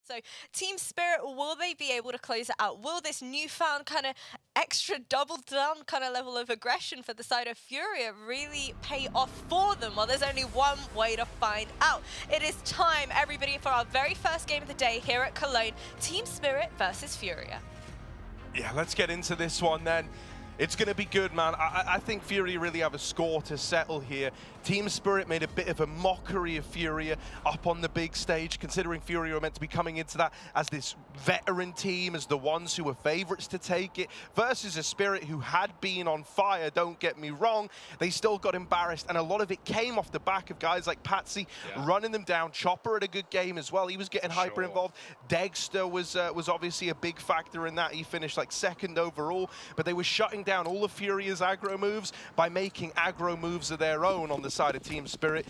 So Team Spirit, will they be able to close it out? Will this newfound kind of extra double down kind of level of aggression for the side of FURIA really pay off for them? Well, there's only one way to find out. It is time, everybody, for our very first game of the day here at Cologne. Team Spirit versus FURIA. Yeah, let's get into this one then. It's going to be good, man. I think FURIA really have a score to settle here. Team Spirit made a bit of a mockery of FURIA up on the big stage, considering FURIA were meant to be coming into that as this veteran team, as the ones who were favorites to take it, versus a Spirit who had been on fire, don't get me wrong. They still got embarrassed, and a lot of it came off the back of guys like Patsy running them down. Chopper had a good game as well. He was getting hyper involved. Dexter was obviously a big factor in that. He finished like second overall, but they were shutting down all of FURIA's aggro moves by making aggro moves of their own on the side of Team Spirit.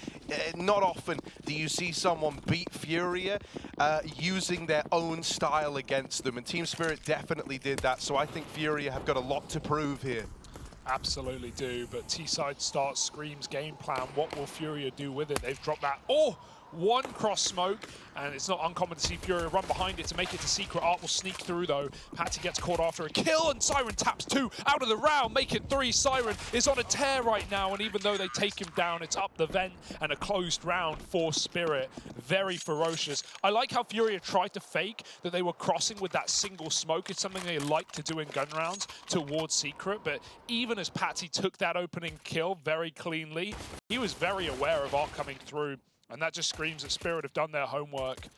Not often do you see someone beat FURIA using their own style against them, and Team Spirit definitely did that, so I think FURIA have got a lot to prove here. Absolutely do, but T-side starts Scream's game plan. What will FURIA do with it? They've dropped that. Oh! One cross smoke, and it's not uncommon to see FURIA run behind it to make it to Secret. Art will sneak through though. Patsy gets caught after a kill, and Siren taps 2 out of the round, make it 3. Siren is on a tear right now, and even though they take him down, it's up the vent and a closed round for Spirit. Very ferocious. I like how FURIA tried to fake that they were crossing with that single smoke. It's something they like to do in gun rounds towards Secret, but even as Patsy took that opening kill very cleanly, he was very aware of Art coming through. And that just screams that Spirit have done their homework.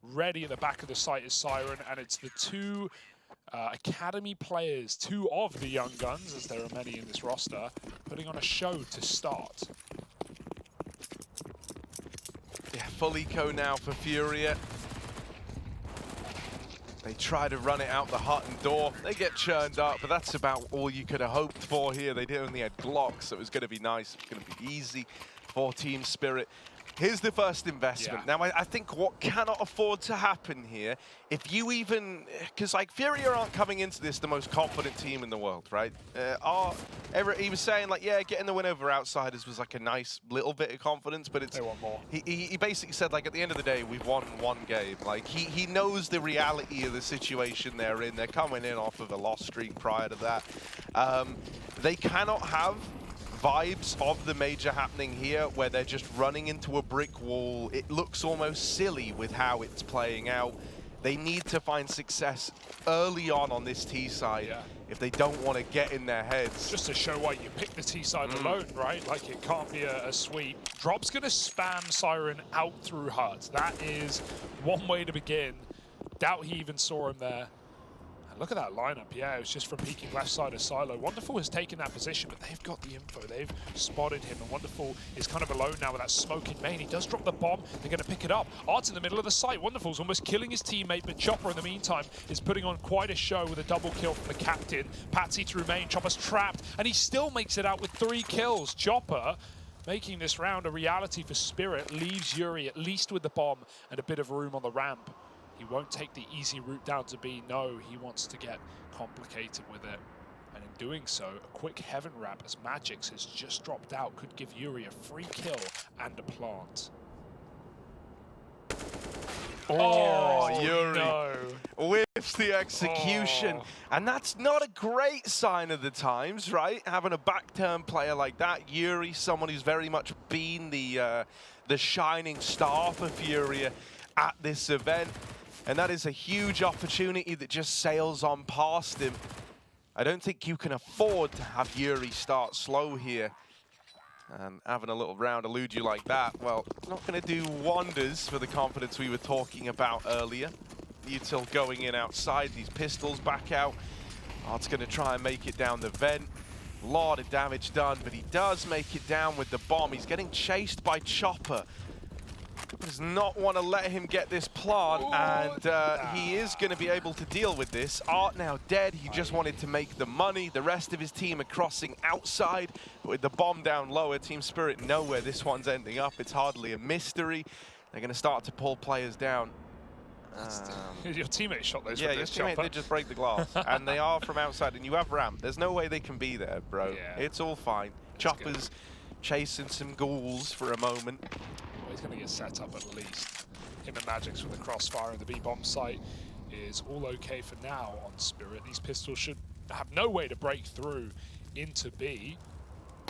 Ready at the back of the site is Siren, and it's the 2 academy players, 2 of the young guns, as there are many in this roster, putting on a show to start. Yeah, full eco now for FURIA. They try to run it out the hut and door. They get churned up, but that's about all you could have hoped for here. They only had Glocks, so it was going to be nice. It's going to be easy for Team Spirit. Here's the first investment. Now, I think what cannot afford to happen here, if you even, because like FURIA aren't coming into this the most confident team in the world, right? He was saying like, yeah, getting the win over Outsiders was like a nice little bit of confidence, but it's, they want more. He basically said like, at the end of the day, we've won 1 game. Like he knows the reality of the situation they're in. They're coming in off of a loss streak prior to that. They cannot have vibes of the major happening here where they're just running into a brick wall. It looks almost silly with how it's playing out. They need to find success early on this T side if they don't want to get in their heads. Just to show why you pick the T side alone, right? Like it can't be a sweep. Drop's gonna spam Siren out through hut. That is one way to begin. Doubt he even saw him there. Look at that lineup. Yeah, it was just from peeking left side of Silo. Wonderful has taken that position, but they've got the info. They've spotted him, and Wonderful is kind of alone now with that smoke in main. He does drop the bomb. They're going to pick it up. Art's in the middle of the site. Wonderful's almost killing his teammate, but Chopper in the meantime is putting on quite a show with a double kill from the captain. Patsy through main. Chopper's trapped, and he still makes it out with 3 kills. Chopper making this round a reality for Spirit, leaves yuurih at least with the bomb and a bit of room on the ramp. He won't take the easy route down to B. No, he wants to get complicated with it. And in doing so, a quick heaven wrap as magixx has just dropped out could give yuurih a free kill and a plant. Oh, yuurih no. whiffs the execution. And that's not a great sign of the times, right? Having a back-turn player like that. yuurih, someone who's very much been the shining star for FURIA at this event. And that is a huge opportunity that just sails on past him. I don't think you can afford to have yuurih start slow here. And having a little round elude you like that, well, it's not going to do wonders for the confidence we were talking about earlier. Util going in outside, these pistols back out. Art's going to try and make it down the vent. A lot of damage done, but he does make it down with the bomb. He's getting chased by Chopper. Does not want to let him get this plant, and he is going to be able to deal with this. Art now dead. He just wanted to make the money. The rest of his team are crossing outside, but with the bomb down lower, Team Spirit know where this one's ending up. It's hardly a mystery. They're going to start to pull players down. Your teammate shot those. Yeah, your teammate did just break the glass, and they are from outside, and you have ramp. There's no way they can be there, bro. Yeah. It's all fine. Chopper's chasing some ghouls for a moment. He's going to get set up at least. Him and magixx with the crossfire and the B-bomb site is all okay for now on Spirit. These pistols should have no way to break through into B.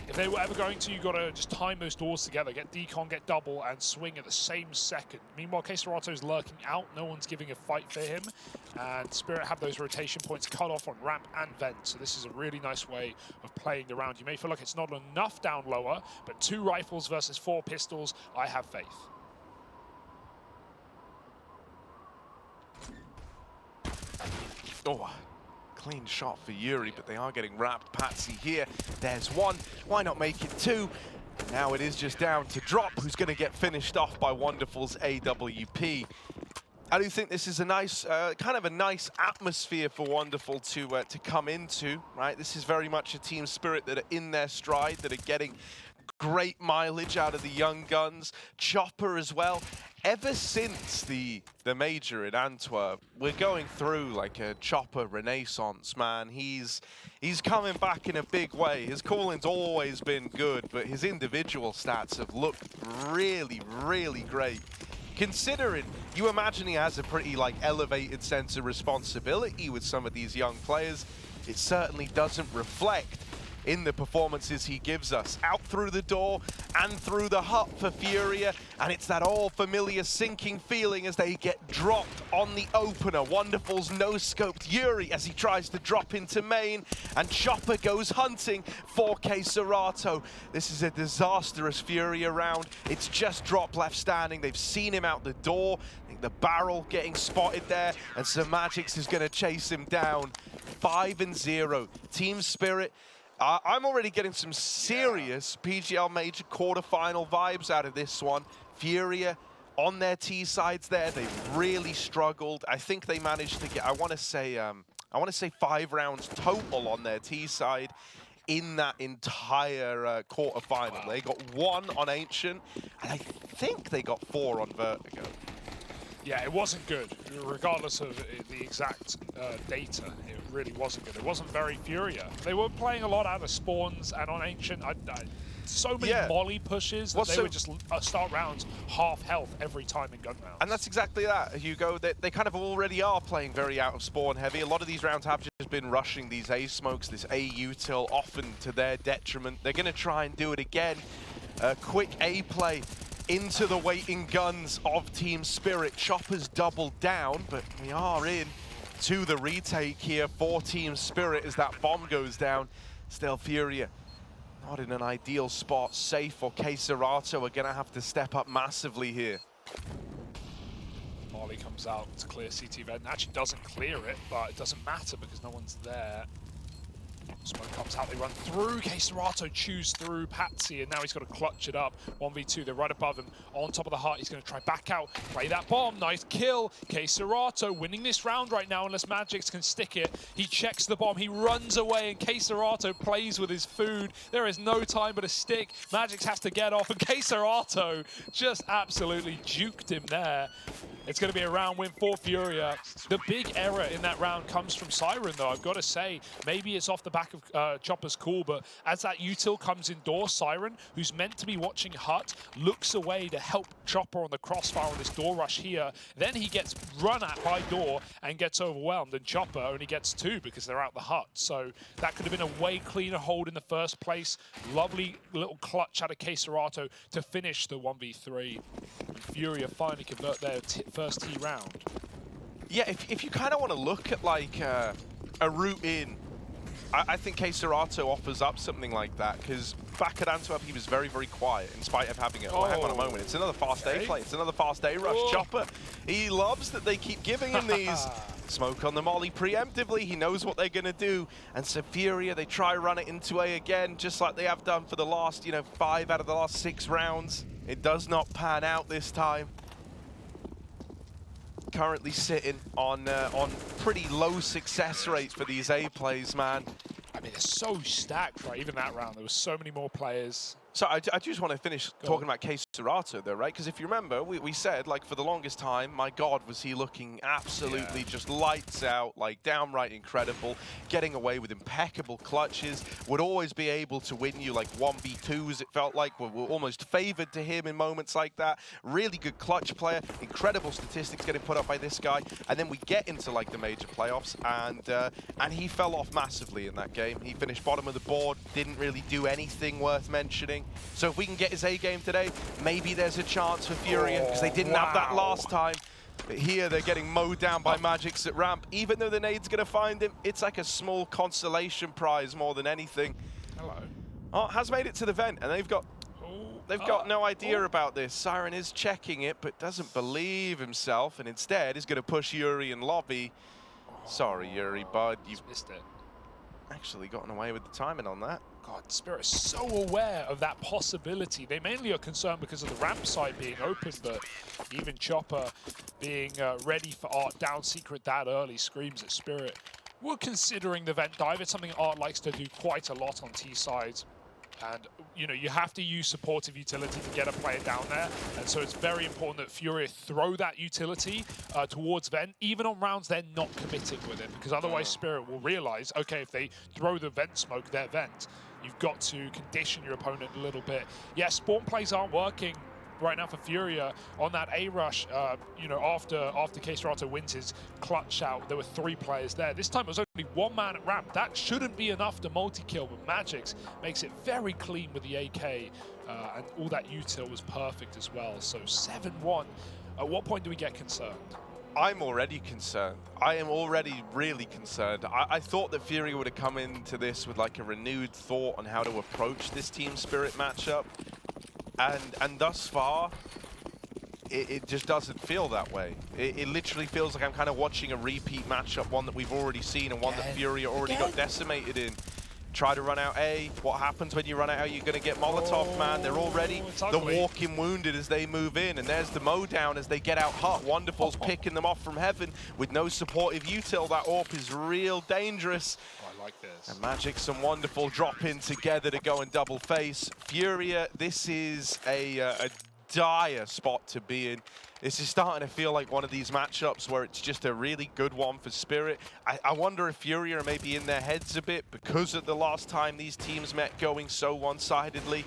If they were ever going to, you got to just time those doors together, get decon, get double, and swing at the same second. Meanwhile, KSCERATO's lurking out. No one's giving a fight for him. And Spirit have those rotation points cut off on ramp and vent. So this is a really nice way of playing the round. You may feel like it's not enough down lower, but 2 rifles versus 4 pistols, I have faith. Oh, clean shot for yuurih, but they are getting wrapped. Patsy here, there's 1. Why not make it 2? Now it is just down to Drop, who's going to get finished off by Wonderful's AWP. I do think this is a nice, kind of a nice atmosphere for Wonderful to come into, right? This is very much a team spirit that are in their stride, that are getting great mileage out of the young guns. Chopper as well. Ever since the major in Antwerp, we're going through like a Chopper renaissance, man. He's coming back in a big way. His calling's always been good, but his individual stats have looked really, really great. Considering, you imagine he has a pretty like elevated sense of responsibility with some of these young players, it certainly doesn't reflect in the performances he gives us. Out through the door and through the hut for FURIA, and it's that all familiar sinking feeling as they get dropped on the opener. Wonderful's no-scoped yuurih as he tries to drop into main, and Chopper goes hunting for KSCERATO. This is a disastrous FURIA round. It's just Drop left standing. They've seen him out the door. I think the barrel getting spotted there, and so magixx is gonna chase him down. 5-0, Team Spirit. I'm already getting some serious PGL Major quarterfinal vibes out of this one. FURIA on their T sides there, they've really struggled. I think they managed to get, I want to say 5 rounds total on their T side in that entire quarterfinal. Wow. They got 1 on Ancient, and I think they got 4 on Vertigo. Yeah, it wasn't good, regardless of the exact data. It really wasn't good. It wasn't very FURIA. They were playing a lot out of spawns, and on Ancient, so many molly pushes that they would just start rounds half health every time in gun rounds. And that's exactly that, Hugo. They kind of already are playing very out of spawn heavy. A lot of these rounds have just been rushing these A smokes, this A util, often to their detriment. They're going to try and do it again. Quick A play into the waiting guns of Team Spirit. Chopper's doubled down, but we are in to the retake here for Team Spirit as that bomb goes down. Still FURIA not in an ideal spot. Safe or KSCERATO are going to have to step up massively here. Marley comes out to clear CT vent. Actually doesn't clear it, but it doesn't matter because no one's there. Smoke comes out, they run through. KSCERATO chews through Patsy, and now he's got to clutch it up. 1v2, they're right above him. On top of the heart, he's going to try back out, play that bomb. Nice kill. KSCERATO winning this round right now unless magixx can stick it. He checks the bomb, he runs away, and KSCERATO plays with his food. There is no time but a stick. magixx has to get off, and KSCERATO just absolutely juked him there. It's going to be a round win for FURIA. The big error in that round comes from Siren, though. I've got to say, maybe it's off the back of Chopper's call, but as that util comes indoors, Siren, who's meant to be watching hut, looks away to help Chopper on the crossfire on this door rush here. Then he gets run at by door and gets overwhelmed, and Chopper only gets 2 because they're out the hut. So that could have been a way cleaner hold in the first place. Lovely little clutch out of KSCERATO to finish the 1v3. And FURIA finally convert their first T round. Yeah, if you kind of want to look at like a route in, I think KSCERATO offers up something like that, because back at Antwerp he was very, very quiet in spite of having it. Oh, hang on a moment, it's another fast A play, it's another fast A rush. Chopper, he loves that they keep giving him these. Smoke on the molly preemptively, he knows what they're going to do. And so FURIA, they try run it into A again, just like they have done for the last, 5 out of the last 6 rounds. It does not pan out this time. Currently sitting on pretty low success rates for these A plays, man. I mean, it's so stacked, right? Even that round, there were so many more players. So I just want to finish talking about KSCERATO. KSCERATO though, right? Because if you remember, we said, like, for the longest time, my God, was he looking absolutely just lights out, like, downright incredible, getting away with impeccable clutches, would always be able to win you, like, 1v2s, it felt like, were almost favored to him in moments like that. Really good clutch player, incredible statistics getting put up by this guy, and then we get into, like, the major playoffs, and he fell off massively in that game. He finished bottom of the board, didn't really do anything worth mentioning. So if we can get his A game today, maybe there's a chance for FURIA, because they didn't have that last time. But here they're getting mowed down by magixx at ramp. Even though the nade's going to find him, it's like a small consolation prize more than anything. Hello. Oh, has made it to the vent, and they've got no idea about this. Siren is checking it, but doesn't believe himself, and instead is going to push yuurih in lobby. Sorry, yuurih, bud. You've missed it. Actually gotten away with the timing on that. God, Spirit is so aware of that possibility. They mainly are concerned because of the ramp side being open, but even Chopper being ready for Art down secret that early screams at Spirit. We're considering the vent dive. It's something Art likes to do quite a lot on T sides. And, you know, you have to use supportive utility to get a player down there. And so it's very important that FURIA throw that utility towards Vent, even on rounds they're not committing with it. Because otherwise Spirit will realize, okay, if they throw the Vent smoke, they're Vent. You've got to condition your opponent a little bit. Yeah, spawn plays aren't working right now for FURIA on that A rush. You know, after KSCERATO wins his clutch out, there were 3 players there. This time it was only 1 man at ramp. That shouldn't be enough to multi-kill, but magixx makes it very clean with the AK, and all that util was perfect as well. So 7-1. At what point do we get concerned? I'm already concerned. I am already really concerned. I thought that FURIA would have come into this with like a renewed thought on how to approach this Team Spirit matchup. And thus far, it just doesn't feel that way. It literally feels like I'm kind of watching a repeat matchup, one that we've already seen and one that FURIA already got decimated in. Try to run out A. What happens when you run out? You're going to get Molotov, man. They're already the walking wounded as they move in. And there's the mow down as they get out hot. Wonderful's picking them off from heaven with no supportive util. That AWP is real dangerous. I like this. And magixx and Wonderful drop in together to go and double face. FURIA, this is a dire spot to be in. This is starting to feel like one of these matchups where it's just a really good one for Spirit. I wonder if FURIA are maybe in their heads a bit because of the last time these teams met going so one-sidedly.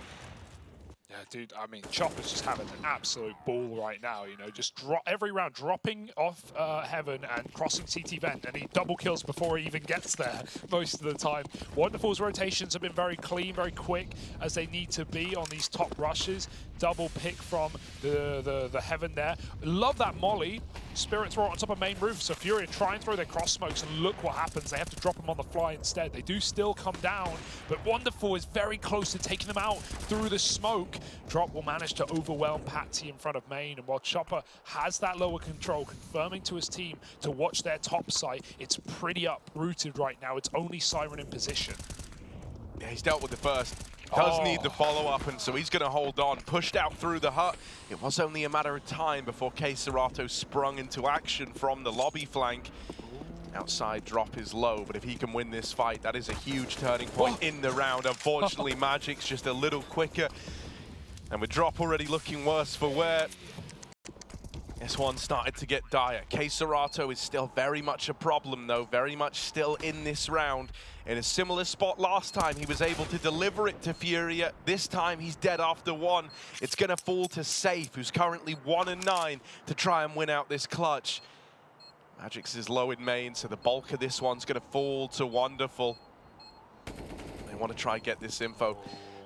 Yeah, dude, I mean, Chopper's just having an absolute ball right now, you know, just every round dropping off heaven and crossing CT vent, and he double kills before he even gets there most of the time. Wonderful's rotations have been very clean, very quick, as they need to be on these top rushes. Double pick from the heaven there. Love that molly. Spirit throw it on top of main roof, so FURIA try and throw their cross smokes, and look what happens. They have to drop them on the fly instead. They do still come down, but Wonderful is very close to taking them out through the smoke. Drop will manage to overwhelm Patsy in front of main, and while Chopper has that lower control, confirming to his team to watch their top site, it's pretty uprooted right now. It's only Siren in position. Yeah, he's dealt with the first. Does need the follow-up, and so he's going to hold on. Pushed out through the hut. It was only a matter of time before KSCERATO sprung into action from the lobby flank. Outside drop is low, but if he can win this fight, that is a huge turning point in the round. Unfortunately, magixx just a little quicker. And with drop already looking worse for wear, this one started to get dire. KSCERATO is still very much a problem, though. Very much still in this round. In a similar spot last time, he was able to deliver it to FURIA. This time, he's dead after 1. It's going to fall to Safe, who's currently 1-9, to try and win out this clutch. magixx is low in main, so the bulk of this one's going to fall to Wonderful. They want to try and get this info.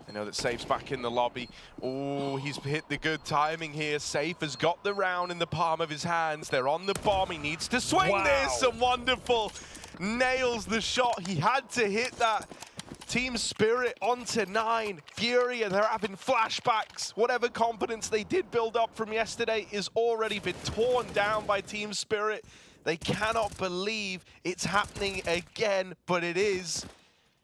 I know that Safe's back in the lobby. Oh, he's hit the good timing here. Safe has got the round in the palm of his hands. They're on the bomb. He needs to swing this, and Wonderful nails the shot. He had to hit that. Team Spirit onto 9. FURIA, they're having flashbacks. Whatever confidence they did build up from yesterday is already been torn down by Team Spirit. They cannot believe it's happening again, but it is.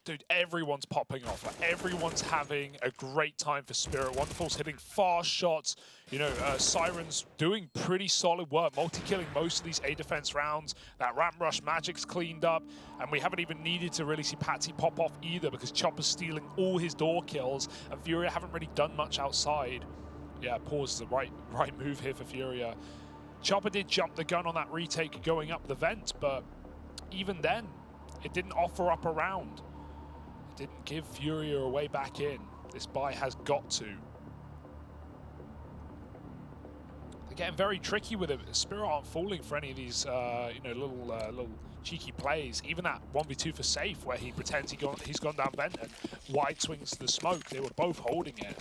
Dude, everyone's popping off. Like, everyone's having a great time for Spirit. Wonderful's hitting fast shots. You know, Siren's doing pretty solid work, multi-killing most of these A defense rounds. That ramp rush, magixx cleaned up, and we haven't even needed to really see Patsy pop off either because Chopper's stealing all his door kills, and FURIA haven't really done much outside. Yeah, pause is the right move here for FURIA. Chopper did jump the gun on that retake going up the vent, but even then, it didn't offer up a round. It didn't give FURIA a way back in. This buy has got to. They're getting very tricky with it. Spirit aren't falling for any of these, little cheeky plays. Even that 1v2 for Safe, where he pretends he's gone down vent and wide swings the smoke. They were both holding it.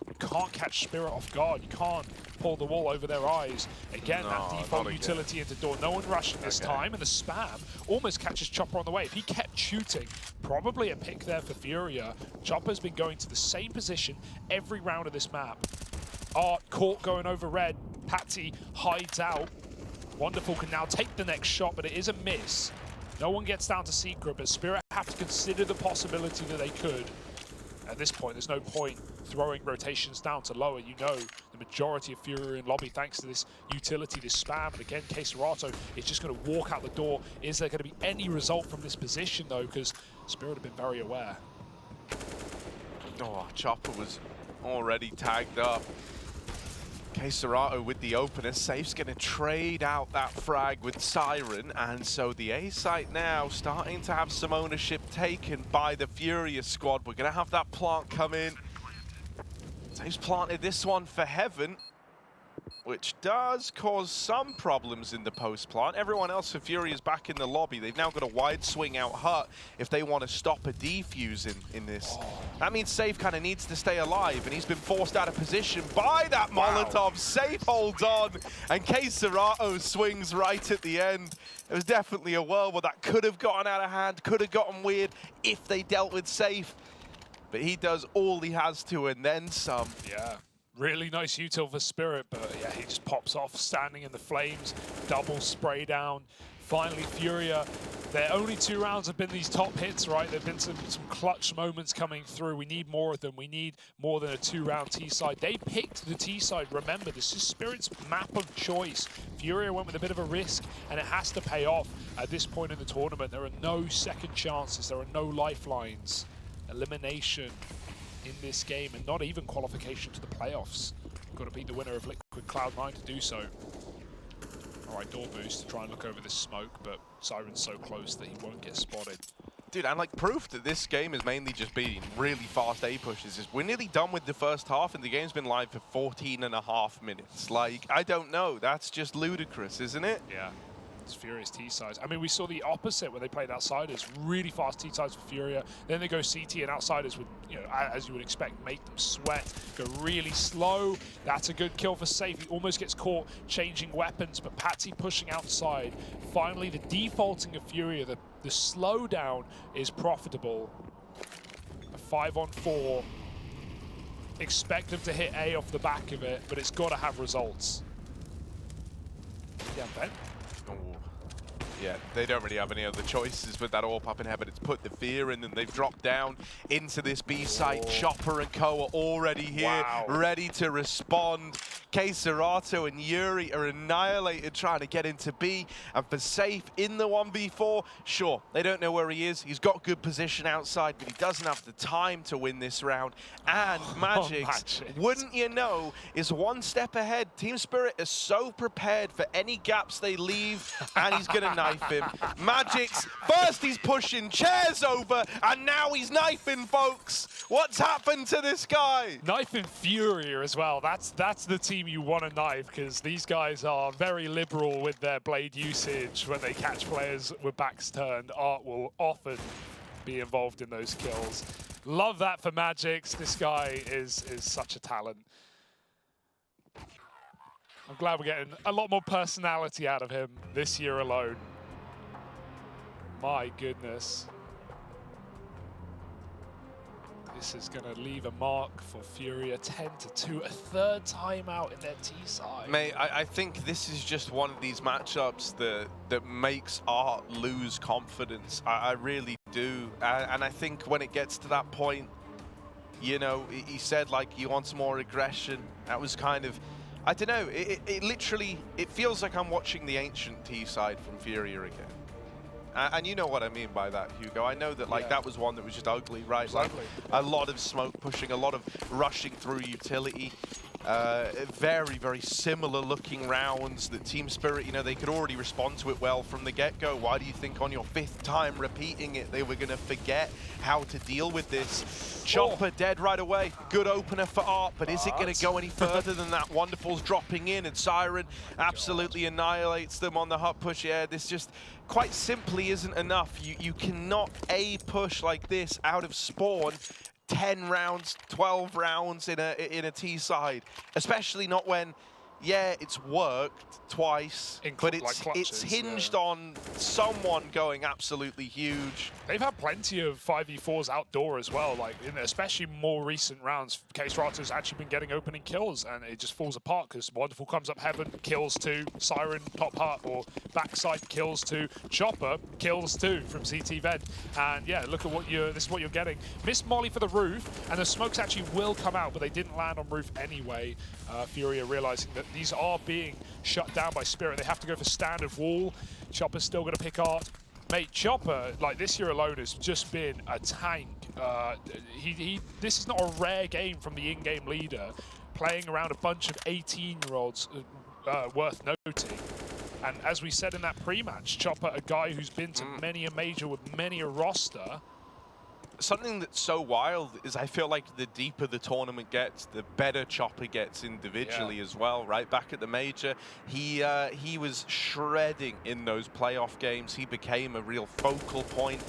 You can't catch Spirit off guard. You can't pull the wall over their eyes. Again, that default utility into door. No one rushing this time, and the spam almost catches Chopper on the way. If he kept shooting, probably a pick there for FURIA. Chopper's been going to the same position every round of this map. Art caught going over red. Patsy hides out. Wonderful can now take the next shot, but it is a miss. No one gets down to Secret, but Spirit have to consider the possibility that they could. At this point, there's no point throwing rotations down to lower. You know the majority of FURIA in lobby, thanks to this utility, this spam. And again, KSCERATO is just going to walk out the door. Is there going to be any result from this position, though? Because Spirit have been very aware. Oh, Chopper was already tagged up. KSCERATO with the opener. Safe's going to trade out that frag with Siren, and so the A site now starting to have some ownership taken by the FURIA squad. We're going to have that plant come in. Safe's planted this one for Heaven, which does cause some problems in the post plant. Everyone else for FURIA is back in the lobby. They've now got a wide swing out hut if they want to stop a defuse in this. That means Safe kind of needs to stay alive, and he's been forced out of position by that Molotov. Safe holds on, and KSCERATO swings right at the end. It was definitely a world where that could have gotten out of hand, could have gotten weird if they dealt with Safe. But he does all he has to and then some. Yeah. Really nice util for Spirit, but yeah, he just pops off, standing in the flames, double spray down. Finally, FURIA, their only 2 rounds have been these top hits, right? There have been some clutch moments coming through. We need more of them. We need more than a 2-round T-side. They picked the T-side. Remember, this is Spirit's map of choice. FURIA went with a bit of a risk, and it has to pay off. At this point in the tournament, there are no second chances. There are no lifelines. Elimination in this game, and not even qualification to the playoffs. Got to beat the winner of Liquid Cloud9 to do so. All right, door boost to try and look over this smoke, but Siren's so close that he won't get spotted. Dude, and like proof that this game has mainly just been really fast A pushes is we're nearly done with the first half, and the game's been live for 14.5 minutes. Like, I don't know. That's just ludicrous, isn't it? Yeah. It's FURIA's T-sides. I mean, we saw the opposite when they played Outsiders. Really fast T-sides for FURIA. Then they go CT, and Outsiders would, as you would expect, make them sweat. Go really slow. That's a good kill for Safe. He almost gets caught changing weapons, but Patsy pushing outside. Finally, the defaulting of FURIA, the slowdown is profitable. A 5-on-4. Expect them to hit A off the back of it, but it's got to have results. Yeah, Ben. Yeah, they don't really have any other choices with that AWP up in heaven. It's put the fear in, and they've dropped down into this B site. Chopper and Co are already here, ready to respond. KSCERATO and yuurih are annihilated trying to get into B. And for Safe in the 1v4, sure, they don't know where he is. He's got good position outside, but he doesn't have the time to win this round. And magixx, wouldn't you know, is one step ahead. Team Spirit is so prepared for any gaps they leave, and he's going to knife him. magixx, first he's pushing chairs over, and now he's knifing, folks. What's happened to this guy? Knifing FURIA as well. That's the team you want to knife, because these guys are very liberal with their blade usage when they catch players with backs turned. Art will often be involved in those kills. Love that for magixx. This guy is such a talent. I'm glad we're getting a lot more personality out of him this year alone. My goodness. This is going to leave a mark for FURIA 10-2, a third time out in their T-side. Mate, I think this is just one of these matchups that makes Art lose confidence. I really do. And I think when it gets to that point, he said, like, he wants more aggression. That was kind of, I don't know, it literally, it feels like I'm watching the ancient T-side from FURIA again. And you know what I mean by that, Hugo. I know that, like, that was one that was just ugly, right? Exactly. Like, a lot of smoke pushing, a lot of rushing through utility. Very, very similar looking rounds that Team Spirit, you know, they could already respond to it well from the get-go. Why do you think on your 5th time repeating it, they were going to forget how to deal with this? Chopper dead right away. Good opener for Art, but is it going to go any further than that? Wonderful's dropping in, and Siren absolutely annihilates them on the hut push. Yeah, this just quite simply isn't enough. You cannot A-push like this out of spawn 10 rounds, 12 rounds in a T side, especially not when, yeah, it's worked twice, but it's hinged on someone going absolutely huge. They've had plenty of 5v4s outdoor as well, like in especially more recent rounds. KSCERATO's actually been getting opening kills, and it just falls apart because Wonderful comes up heaven, kills 2, Siren top hut or backside kills 2, Chopper kills 2 from CT vent, and yeah, look at what this is what you're getting. Missed molly for the roof, and the smokes actually will come out, but they didn't land on roof anyway. FURIA realizing that these are being shut down by Spirit. They have to go for standard wall. Chopper's still going to pick Art. Mate, Chopper, like this year alone, has just been a tank. This is not a rare game from the in-game leader, playing around a bunch of 18-year-olds worth noting. And as we said in that pre-match, Chopper, a guy who's been to many a major with many a roster. Something that's so wild is I feel like the deeper the tournament gets, the better Chopper gets individually as well, right? Back at the major, he was shredding in those playoff games. He became a real focal point.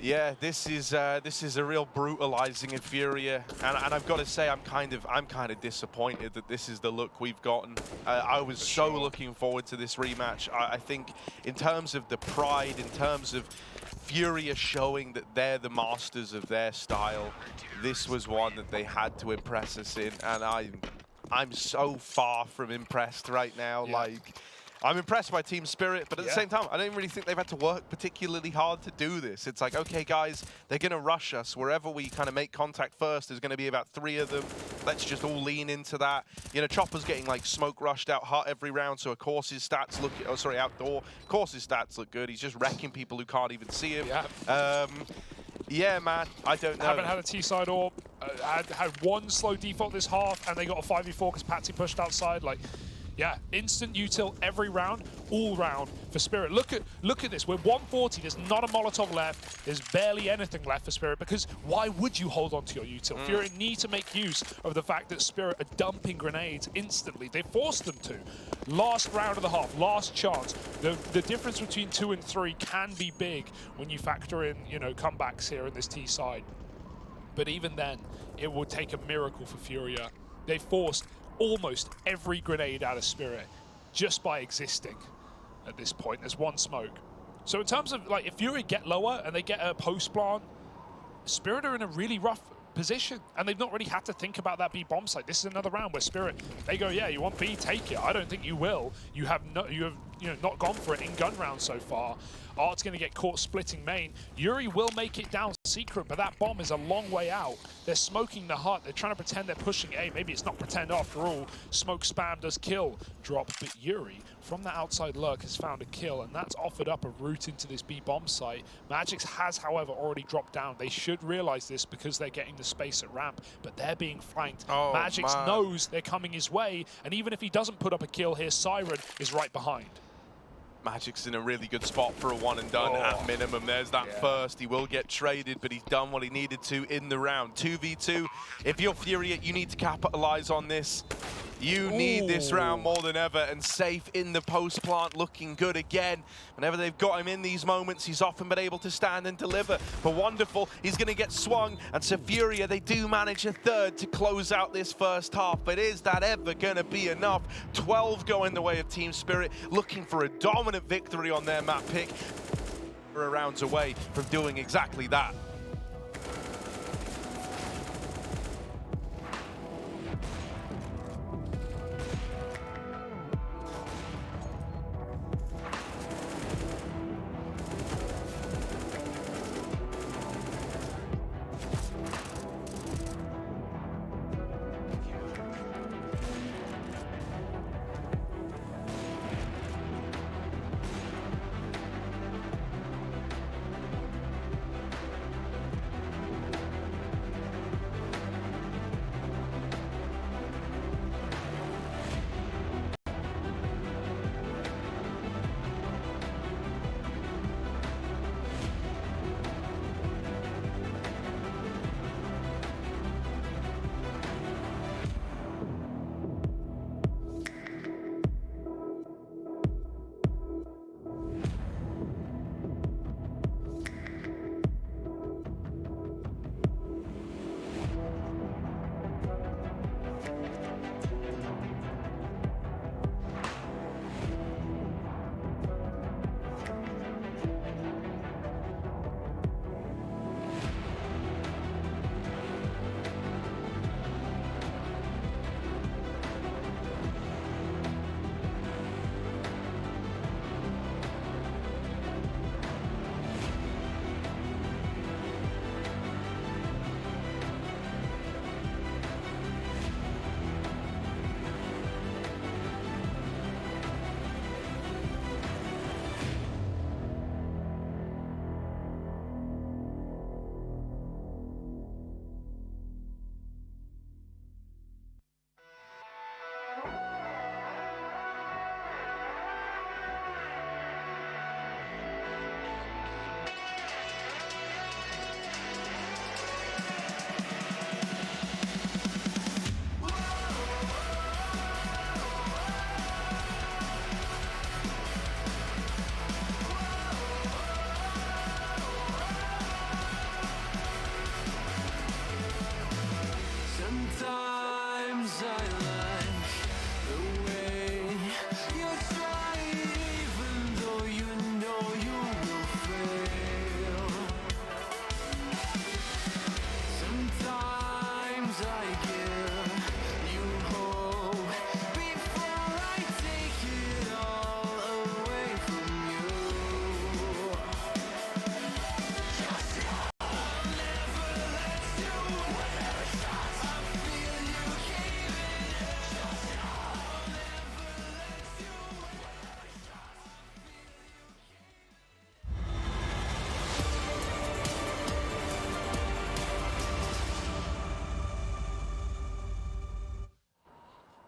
Yeah, this is a real brutalizing in FURIA, and I've got to say I'm kind of disappointed that this is the look we've gotten. I was so looking forward to this rematch. I think in terms of the pride, in terms of FURIA showing that they're the masters of their style, this was one that they had to impress us in, and I'm so far from impressed right now. Like, I'm impressed by Team Spirit, but at the same time, I don't really think they've had to work particularly hard to do this. It's like, okay, guys, they're going to rush us. Wherever we kind of make contact first, there's going to be about 3 of them. Let's just all lean into that. You know, Chopper's getting, like, smoke rushed out hut every round, so of course his stats look... Oh, sorry, outdoor. Of course his stats look good. He's just wrecking people who can't even see him. Yeah, man, I don't know. Haven't had a T-side orb. Had 1 slow default this half, and they got a 5v4 because Patsy pushed outside. Like, yeah, instant util every round, all round for Spirit. Look at this. We're 140. There's not a Molotov left. There's barely anything left for Spirit, because why would you hold on to your util? FURIA need to make use of the fact that Spirit are dumping grenades instantly. They forced them to. Last round of the half, last chance. The difference between 2 and 3 can be big when you factor in, you know, comebacks here in this T side. But even then, it will take a miracle for FURIA. They forced almost every grenade out of Spirit just by existing at this point. There's 1 smoke. So in terms of, like, if FURIA get lower and they get a post plant, Spirit are in a really rough position, and they've not really had to think about that B bomb site. This is another round where Spirit, they go, yeah, you want B, take it. I don't think you will. You have not gone for it in gun round so far. Art's going to get caught splitting main. yuurih will make it down secret, but that bomb is a long way out. They're smoking the hut. They're trying to pretend they're pushing A. Maybe it's not pretend after all. Smoke spam does kill drop, but yuurih from the outside lurk has found a kill, and that's offered up a route into this B bomb site. magixx has, however, already dropped down. They should realize this because they're getting the space at ramp, but they're being flanked. magixx knows they're coming his way, and even if he doesn't put up a kill here, Siren is right behind. magixx in a really good spot for a 1 and done at minimum. There's that first. He will get traded, but he's done what he needed to in the round. 2v2. If you're FURIA, you need to capitalize on this. You need this round more than ever, and Safe in the post plant looking good again. Whenever they've got him in these moments, he's often been able to stand and deliver. But Wonderful, he's going to get swung, and so FURIA, they do manage a 3rd to close out this first half. But is that ever going to be enough? 12 go in the way of Team Spirit, looking for a dominant victory on their map pick. We're rounds away from doing exactly that.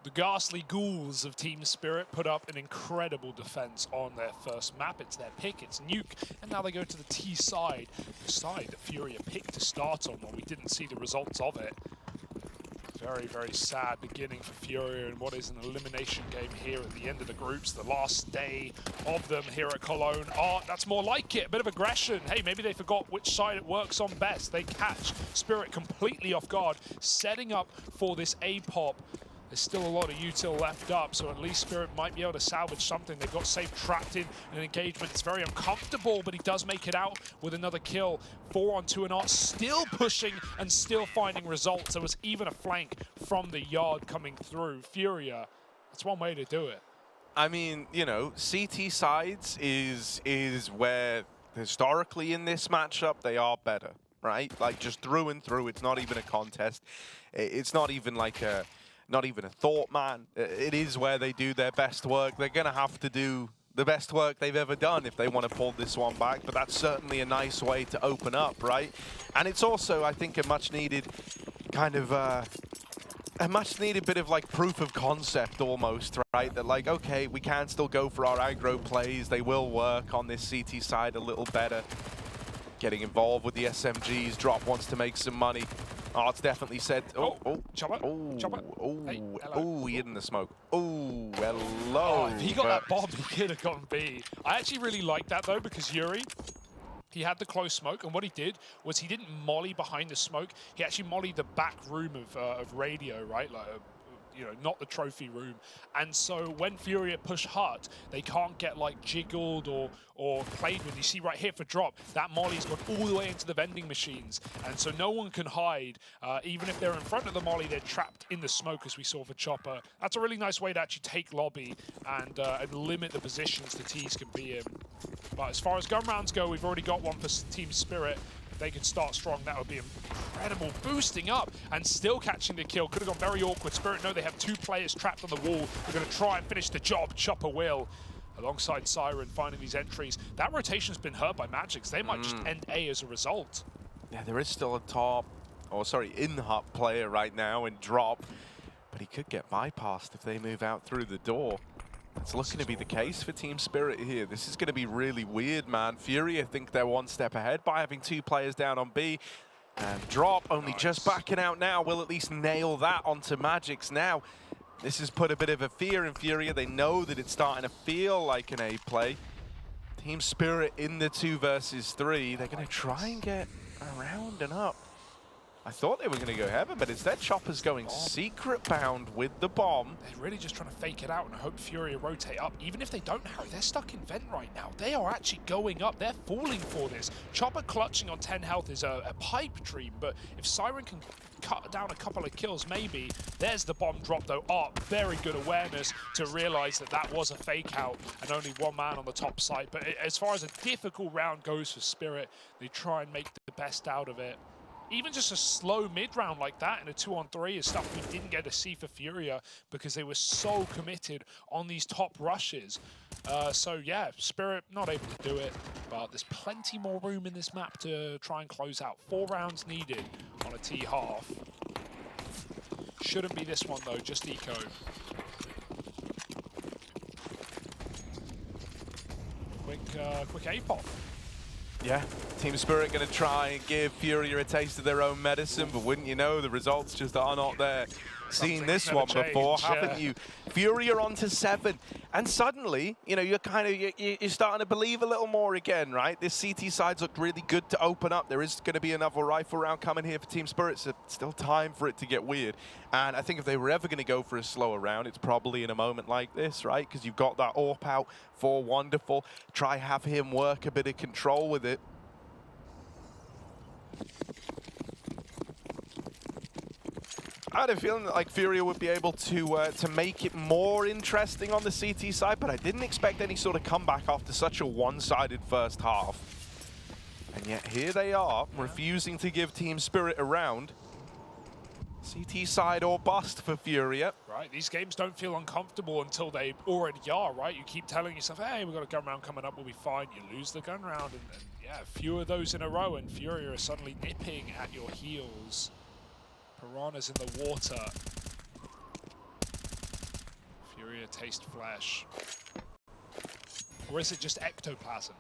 The ghastly ghouls of Team Spirit put up an incredible defense on their first map. It's their pick, it's Nuke, and now they go to the T side, the side that FURIA picked to start on, while we didn't see the results of it. Very, very sad beginning for FURIA in what is an elimination game here at the end of the groups, the last day of them here at Cologne. Oh, that's more like it, a bit of aggression. Hey, maybe they forgot which side it works on best. They catch Spirit completely off guard, setting up for this A-pop. There's still a lot of util left up, so at least Spirit might be able to salvage something. They've got Safe trapped in an engagement. It's very uncomfortable, but he does make it out with another kill. 4 on 2 and Art, still pushing and still finding results. There was even a flank from the yard coming through. FURIA, that's one way to do it. I mean, you know, CT sides is where historically in this matchup they are better, right? Like just through and through, it's not even a contest. It's not even like a... Not even a thought, man. It is where they do their best work. They're going to have to do the best work they've ever done if they want to pull this one back. But that's certainly a nice way to open up, right? And it's also, I think, a much-needed kind of... a much-needed bit of, like, proof of concept almost, right? That, like, okay, we can still go for our aggro plays. They will work on this CT side a little better. Getting involved with the SMGs. Drop wants to make some money. Oh, it's definitely said. Chopper. He hid in the smoke. Oh, hello. Oh, if he got that bomb, he could have gotten B. I actually really like that though, because Yuurih, he had the close smoke, and what he did was he didn't molly behind the smoke. He actually mollied the back room of radio, right? Like, you know, not the trophy room. And so when FURIA push hard, they can't get like jiggled or played with. You see right here for drop, that molly's gone all the way into the vending machines. And so no one can hide. Even if they're in front of the molly, they're trapped in the smoke, as we saw for Chopper. That's a really nice way to actually take lobby and limit the positions the T's can be in. But as far as gun rounds go, we've already got one for Team Spirit. If they could start strong, that would be incredible. Boosting up and still catching the kill. Could have gone very awkward. Spirit know they have 2 players trapped on the wall. They're going to try and finish the job. Chopper will. Alongside Siren finding these entries. That rotation's been hurt by magixx. They might just end A as a result. Yeah, there is still a top, in-hut player right now in drop. But he could get bypassed if they move out through the door. That's looking to be the case for Team Spirit here. This is going to be really weird, man. FURIA think they're one step ahead by having 2 players down on B. And drop only just backing out now. Will at least nail that onto magixx now. This has put a bit of a fear in FURIA. They know that it's starting to feel like an A play. Team Spirit in the 2 versus 3. They're going to try and get around and up. I thought they were going to go heaven, but instead Chopper's going secret bound with the bomb. They're really just trying to fake it out and hope FURIA rotate up. Even if they don't, Harry, they're stuck in vent right now. They are actually going up. They're falling for this. Chopper clutching on 10 health is a pipe dream, but if Siren can cut down a couple of kills, maybe. There's the bomb drop, though. Art, very good awareness to realize that that was a fake out and only 1 man on the top side. But as far as a difficult round goes for Spirit, they try and make the best out of it. Even just a slow mid-round like that in a 2-on-3 is stuff we didn't get to see for FURIA because they were so committed on these top rushes. So yeah, Spirit not able to do it, but there's plenty more room in this map to try and close out. 4 rounds needed on a T-half. Shouldn't be this one though, just eco. Quick A-pop. Yeah, Team Spirit going to try and give FURIA a taste of their own medicine, but wouldn't you know, the results just are not there. Seen this one before, haven't you? FURIA on to 7, and suddenly, you know, you're starting to believe a little more again, right? This CT side's looked really good to open up. There is going to be another rifle round coming here for Team Spirit, so it's still time for it to get weird. And I think if they were ever going to go for a slower round, it's probably in a moment like this, right? Because you've got that AWP out for Wonderful. Try have him work a bit of control with it. I had a feeling that like FURIA would be able to make it more interesting on the CT side, but I didn't expect any sort of comeback after such a one-sided first half. And yet here they are, refusing to give Team Spirit a round. CT side or bust for FURIA. Right, these games don't feel uncomfortable until they already are, right? You keep telling yourself, hey, we've got a gun round coming up, we'll be fine. You lose the gun round, and yeah, few of those in a row, and FURIA are suddenly nipping at your heels. Piranhas in the water. Furia taste flesh? Or is it just ectoplasm?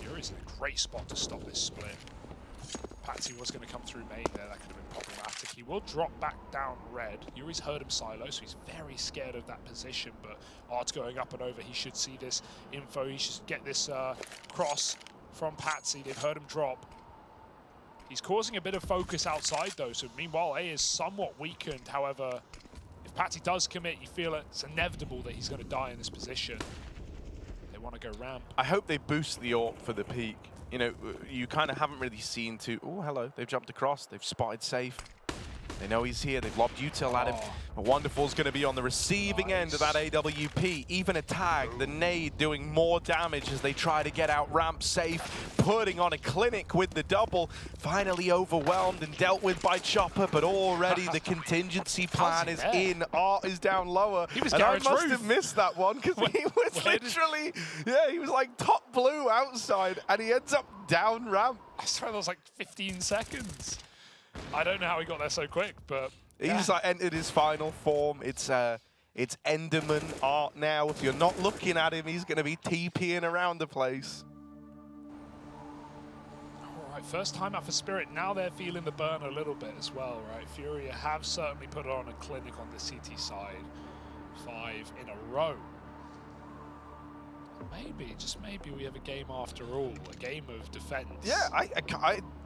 Yuri's in a great spot to stop this split. Patsy was going to come through main there, that could have been problematic. He will drop back down red. Yuri's heard him silo, so he's very scared of that position, but Art's going up and over. He should see this info. He should get this cross from Patsy. They've heard him drop. He's causing a bit of focus outside though, so meanwhile A is somewhat weakened. However, if Patsy does commit, you feel it's inevitable that he's going to die in this position. They want to go ramp. I hope they boost the AWP for the peak. You know, you kind of haven't really seen to... Oh, hello. They've jumped across. They've spotted Safe. They know he's here. They've lobbed util at him. But Wonderful's going to be on the receiving end of that AWP. Even a tag. The nade doing more damage as they try to get out ramp. Safe putting on a clinic with the double. Finally overwhelmed and dealt with by Chopper, but already the contingency plan is in. Art is down lower. He was and I Garrett's must roof. have missed that one because he was literally... Yeah, he was like top blue outside and he ends up down ramp. I swear that was like 15 seconds. I don't know how he got there so quick, but he's like entered his final form. It's Enderman Art now. If you're not looking at him, he's going to be TPing around the place. All right, first time out for Spirit. Now they're feeling the burn a little bit as well, right? Furia have certainly put on a clinic on the CT side. 5 in a row. Maybe, just maybe, we have a game after all, a game of defense. Yeah,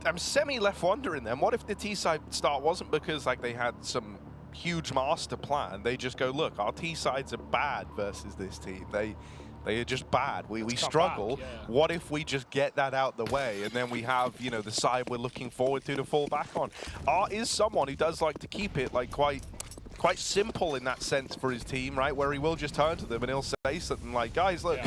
I'm semi-left wondering then. What if the T-side start wasn't because like they had some huge master plan? They just go, look, our T-sides are bad versus this team. They are just bad. We struggle. Back, yeah. What if we just get that out the way and then we have, you know, the side we're looking forward to fall back on? Art is someone who does like to keep it like quite simple in that sense for his team, right? Where he will just turn to them and he'll say something like, guys, look,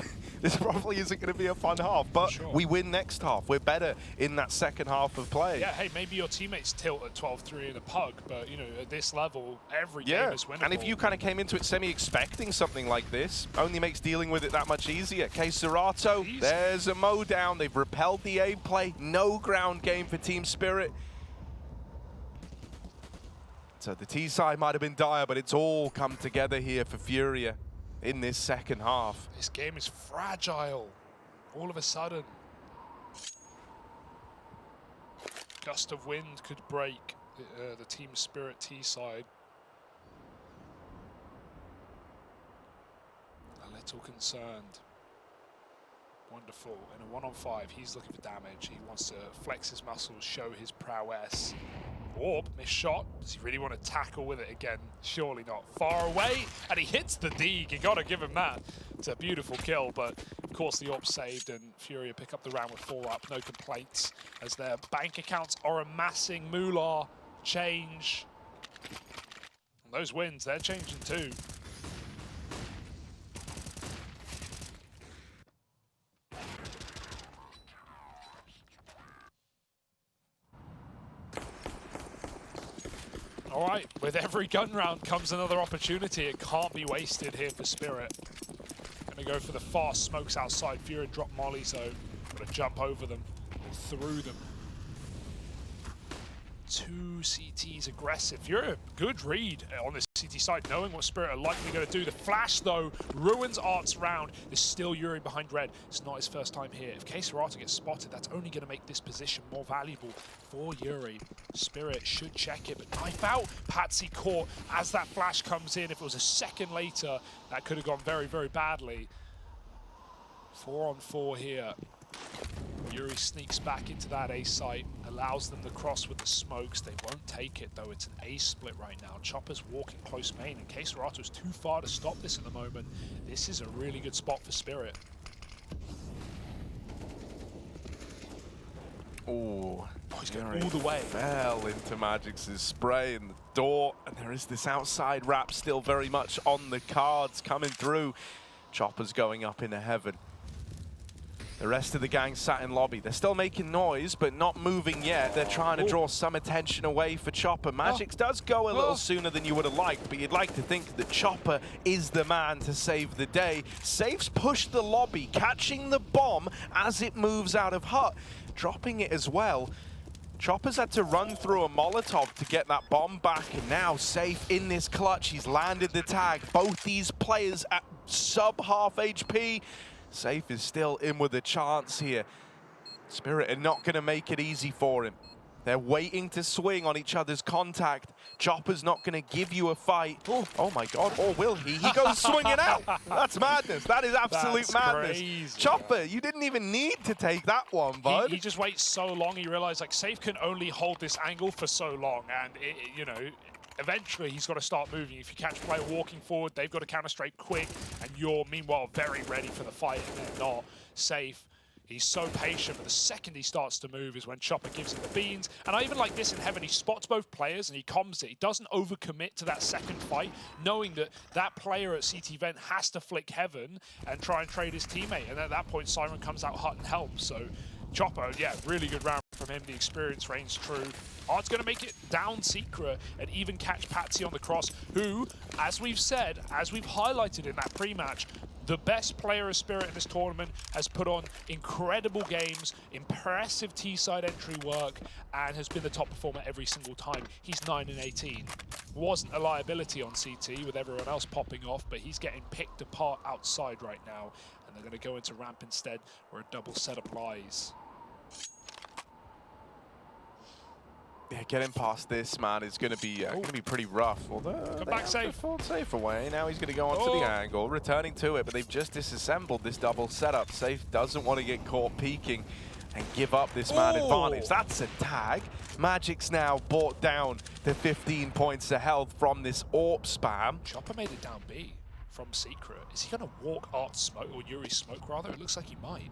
this probably isn't going to be a fun half, but we win next half. We're better in that second half of play. Yeah, hey, maybe your teammates tilt at 12-3 in a pug, but, you know, at this level, every game is winnable. And if you kind of came into it semi-expecting something like this, only makes dealing with it that much easier. KSCERATO, there's a mow down. They've repelled the A play. No ground game for Team Spirit. So the T side might have been dire, but it's all come together here for Furia in this second half. This game is fragile all of a sudden. Gust of wind could break the Team Spirit T side. A little concerned. Wonderful. In a 1-on-5, he's looking for damage. He wants to flex his muscles, show his prowess. Orb, missed shot. Does he really want to tackle with it again? Surely not. Far away, and he hits the dig. You got to give him that. It's a beautiful kill, but of course the Orb saved, and Furia pick up the round with 4 up. No complaints, as their bank accounts are amassing moolah change. And those wins, they're changing too. All right, with every gun round comes another opportunity. It can't be wasted here for Spirit. Gonna go for the fast smokes outside. Furia drop molly, so gotta jump over them or through them. 2 CTs aggressive. Furia, good read on this CT side, knowing what Spirit are likely going to do. The flash, though, ruins Art's round. There's still yuurih behind red. It's not his first time here. If KSCERATO gets spotted, that's only going to make this position more valuable for yuurih. Spirit should check it, but knife out. Patsy caught as that flash comes in. If it was a second later, that could have gone very, very badly. 4-on-4 here. yuurih sneaks back into that A site, allows them to cross with the smokes. They won't take it though. It's an A split right now. Chopper's walking close main, and KSCERATO's too far to stop this at the moment. This is a really good spot for Spirit. Oh, he's going all the way. Fell into magixx's spray in the door, and there is this outside wrap still very much on the cards coming through. Chopper's going up into heaven. The rest of the gang sat in lobby. They're still making noise, but not moving yet. They're trying to draw some attention away for Chopper. magixx does go a little sooner than you would have liked, but you'd like to think that Chopper is the man to save the day. Safe's pushed the lobby, catching the bomb as it moves out of hut, dropping it as well. Chopper's had to run through a Molotov to get that bomb back, and now Safe in this clutch. He's landed the tag. Both these players at sub-half HP. Safe is still in with a chance here. Spirit are not going to make it easy for him. They're waiting to swing on each other's contact. Chopper's not going to give you a fight. Oh my God, or will he? He goes swinging out. That's madness. That is absolute madness. Crazy, Chopper, you didn't even need to take that one, bud. He just waits so long. He realized like Safe can only hold this angle for so long, and you know, eventually he's got to start moving. If you catch a player walking forward, they've got to counter straight quick, and you're meanwhile very ready for the fight, and they're not. Safe. He's so patient, but the second he starts to move is when Chopper gives him the beans. And I even like this in Heaven. He spots both players and he comms it. He doesn't overcommit to that second fight, knowing that that player at CT Vent has to flick Heaven and try and trade his teammate. And at that point, Siren comes out hot and helps. So Chopper, yeah, really good round from him. The experience reigns true. Art's going to make it down Secret and even catch Patsy on the cross, who, as we've said, as we've highlighted in that pre-match, the best player of Spirit in this tournament, has put on incredible games, impressive T-side entry work, and has been the top performer every single time. He's 9-18. Wasn't a liability on CT with everyone else popping off, but he's getting picked apart outside right now, and they're going to go into ramp instead, where a double setup lies. Yeah, getting past this, man, is going to be pretty rough. Although Come back safe. Safe away. Now he's going to go onto the angle, returning to it, but they've just disassembled this double setup. Safe doesn't want to get caught peeking and give up this man advantage. That's a tag. magixx now brought down to 15 points of health from this AWP spam. Chopper made it down B from Secret. Is he going to walk Art smoke, or yuurih smoke rather? It looks like he might.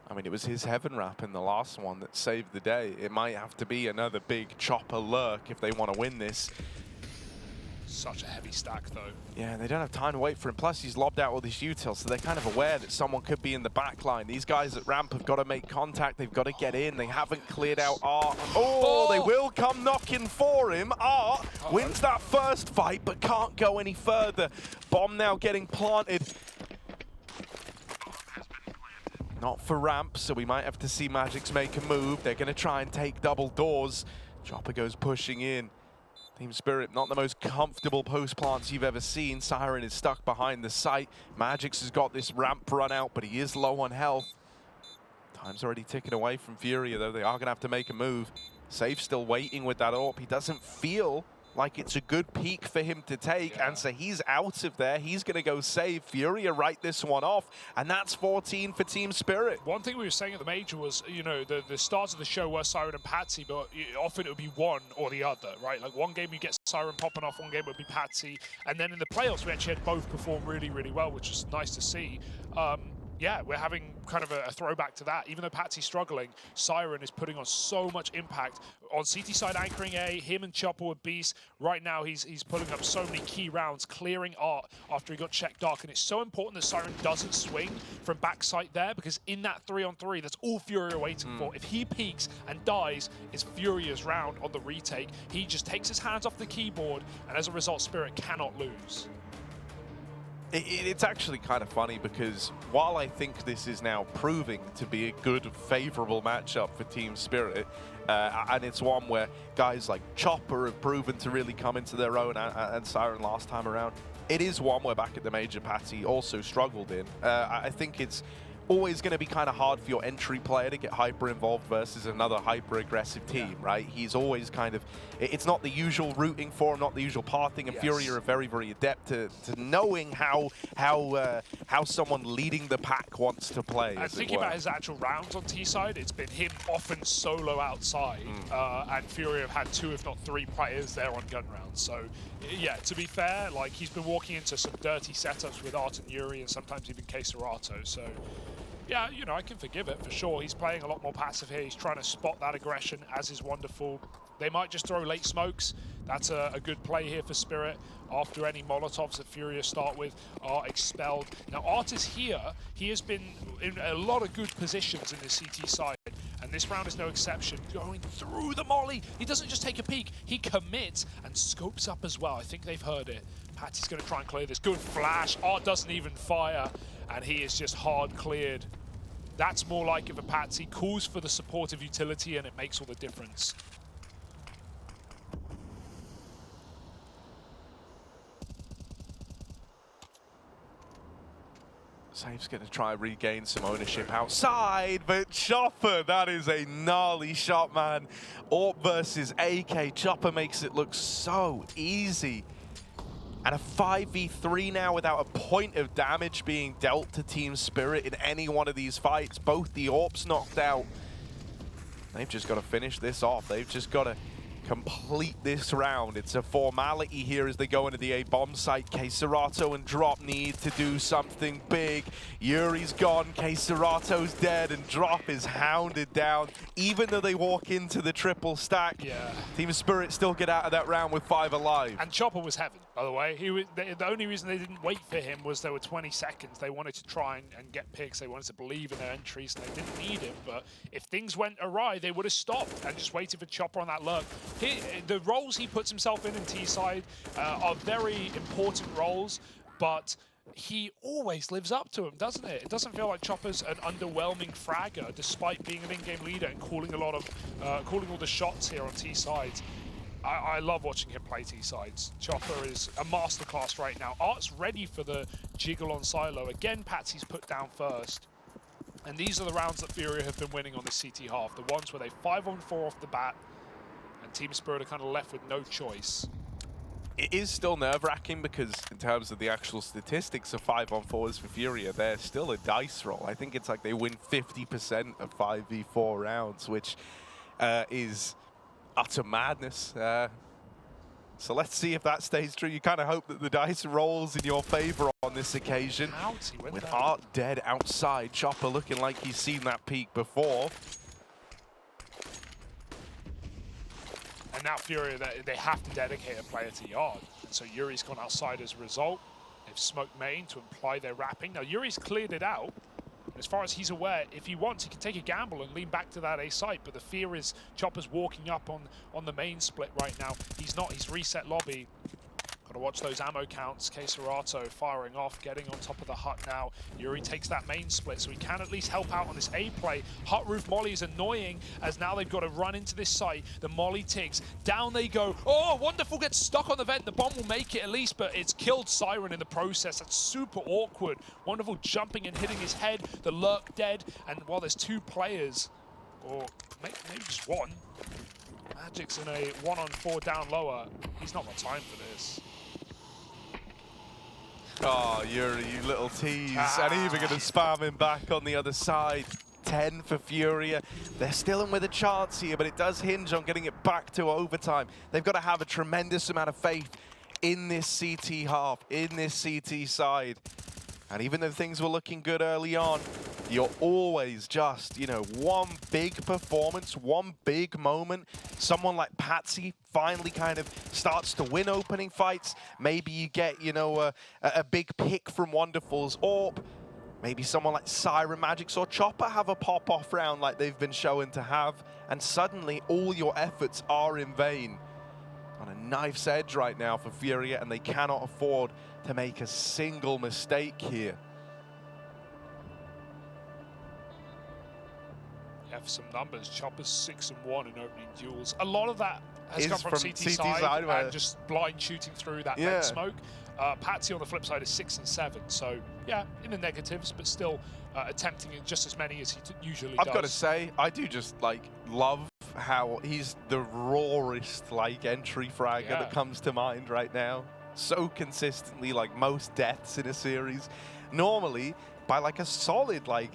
I mean, it was his Heaven wrap in the last one that saved the day. It might have to be another big Chopper lurk if they want to win this. Such a heavy stack, though. Yeah, they don't have time to wait for him. Plus, he's lobbed out all these utils, so they're kind of aware that someone could be in the back line. These guys at ramp have got to make contact. They've got to get in. They haven't cleared out Art. Oh, they will come knocking for him. Art wins that first fight, but can't go any further. Bomb now getting planted. Not for ramp, so we might have to see magixx make a move. They're going to try and take double doors. Chopper goes pushing in. Team Spirit, not the most comfortable post plants you've ever seen. Siren is stuck behind the site. magixx has got this ramp run out, but he is low on health. Time's already ticking away from FURIA, though. They are going to have to make a move. Safe still waiting with that AWP. He doesn't feel like it's a good peak for him to take, and so he's out of there. He's going to go save. FURIA write this one off, and that's 14 for Team Spirit. One thing we were saying at the major was, you know, the stars of the show were Siren and Patsy, but often it would be one or the other, right? Like one game you get Siren popping off, one game would be Patsy, and then in the playoffs we actually had both perform really, really well, which is nice to see. Yeah, we're having kind of a throwback to that. Even though Patsy's struggling, Siren is putting on so much impact. On CT side anchoring A, him and Chopper with Beast. Right now he's pulling up so many key rounds, clearing Art after he got checked dark. And it's so important that Siren doesn't swing from backside there, because in that 3-on-3, that's all FURIA are waiting for. If he peeks and dies, it's FURIA's round on the retake. He just takes his hands off the keyboard, and as a result, Spirit cannot lose. It's actually kind of funny, because while I think this is now proving to be a good, favorable matchup for Team Spirit, and it's one where guys like Chopper have proven to really come into their own, and Siren last time around, it is one where back at the major, Patsy also struggled in. I think it's always going to be kind of hard for your entry player to get hyper involved versus another hyper aggressive team, right? He's always kind of, it's not the usual rooting for him, not the usual pathing, and FURIA are very, very adept to knowing how someone leading the pack wants to play. And thinking about his actual rounds on T side, it's been him often solo outside, and FURIA have had 2 if not 3 players there on gun rounds. So yeah, to be fair, like he's been walking into some dirty setups with Art and yuurih, and sometimes even KSCERATO. So yeah, you know, I can forgive it for sure. He's playing a lot more passive here. He's trying to spot that aggression, as is wonderful. They might just throw late smokes. That's a good play here for Spirit. After any Molotovs that FURIA start with are expelled. Now, Art is here. He has been in a lot of good positions in the CT side, and this round is no exception. Going through the molly. He doesn't just take a peek. He commits and scopes up as well. I think they've heard it. Patsy's going to try and clear this. Good flash. Art doesn't even fire, and he is just hard cleared. That's more like it for Patsy. Calls for the supportive utility, and it makes all the difference. Safe's going to try and regain some ownership outside, but Chopper, that is a gnarly shot, man. AWP versus AK. Chopper makes it look so easy. And a 5v3 now without a point of damage being dealt to Team Spirit in any one of these fights. Both the AWPs knocked out. They've just got to finish this off. They've just got to complete this round. It's a formality here as they go into the A-bomb site. KSCERATO and Drop need to do something big. yuurih's gone, KSCERATO's dead, and Drop is hounded down. Even though they walk into the triple stack, Team Spirit still get out of that round with 5 alive. And Chopper was heaven, by the way. The only reason they didn't wait for him was there were 20 seconds. They wanted to try and get picks. They wanted to believe in their entries, and they didn't need him. But if things went awry, they would have stopped and just waited for Chopper on that lurk. The roles he puts himself in T-side are very important roles, but he always lives up to them, doesn't it? It doesn't feel like Chopper's an underwhelming fragger, despite being an in-game leader and calling a lot of calling all the shots here on T-sides. I love watching him play T-sides. Chopper is a masterclass right now. Art's ready for the jiggle on Silo. Again, Patsy's put down first. And these are the rounds that FURIA have been winning on the CT half. The ones where they 5-on-4 off the bat, and Team Spirit are kind of left with no choice. It is still nerve-wracking because in terms of the actual statistics of 5-on-4s for FURIA, they're still a dice roll. I think it's like they win 50% of 5v4 rounds, which is utter madness. So let's see if that stays true. You kind of hope that the dice rolls in your favor on this occasion. With Art dead outside, Chopper looking like he's seen that peak before. And now FURIA, they have to dedicate a player to Yard. And so yuurih's gone outside as a result. They've smoked main to imply they're wrapping. Now yuurih's cleared it out. As far as he's aware, if he wants, he can take a gamble and lean back to that A site. But the fear is Chopper's walking up on the main split right now. He's not. He's reset lobby. Got to watch those ammo counts. KSCERATO firing off, getting on top of the hut now. yuurih takes that main split, so he can at least help out on this A play. Hut roof molly is annoying, as now they've got to run into this site. The molly ticks. Down they go. Oh, Wonderful gets stuck on the vent. The bomb will make it at least, but it's killed Siren in the process. That's super awkward. Wonderful jumping and hitting his head. The lurk dead, and while there's 2 players, or maybe just one, magixx in a 1-on-4 down lower. He's not got time for this. Oh, yuurih, you little tease. And even going to spam him back on the other side. 10 for FURIA. They're still in with a chance here, but it does hinge on getting it back to overtime. They've got to have a tremendous amount of faith in this CT half, in this CT side. And even though things were looking good early on, you're always just, you know, one big performance, one big moment. Someone like Patsy finally kind of starts to win opening fights. Maybe you get, you know, a big pick from Wonderful's AWP. Maybe someone like Siren, magixx, or Chopper have a pop-off round like they've been shown to have. And suddenly, all your efforts are in vain. On a knife's edge right now for FURIA, and they cannot afford to make a single mistake here. Yeah, for some numbers, Chopper's 6-1 in opening duels. A lot of that has come from CT side and just blind shooting through that vent smoke. Patsy on the flip side is 6-7, so yeah, in the negatives, but still attempting just as many as he usually does. I've got to say, I do just like love how he's the rawest like entry fragger that comes to mind right now. So consistently, like most deaths in a series, normally by like a solid like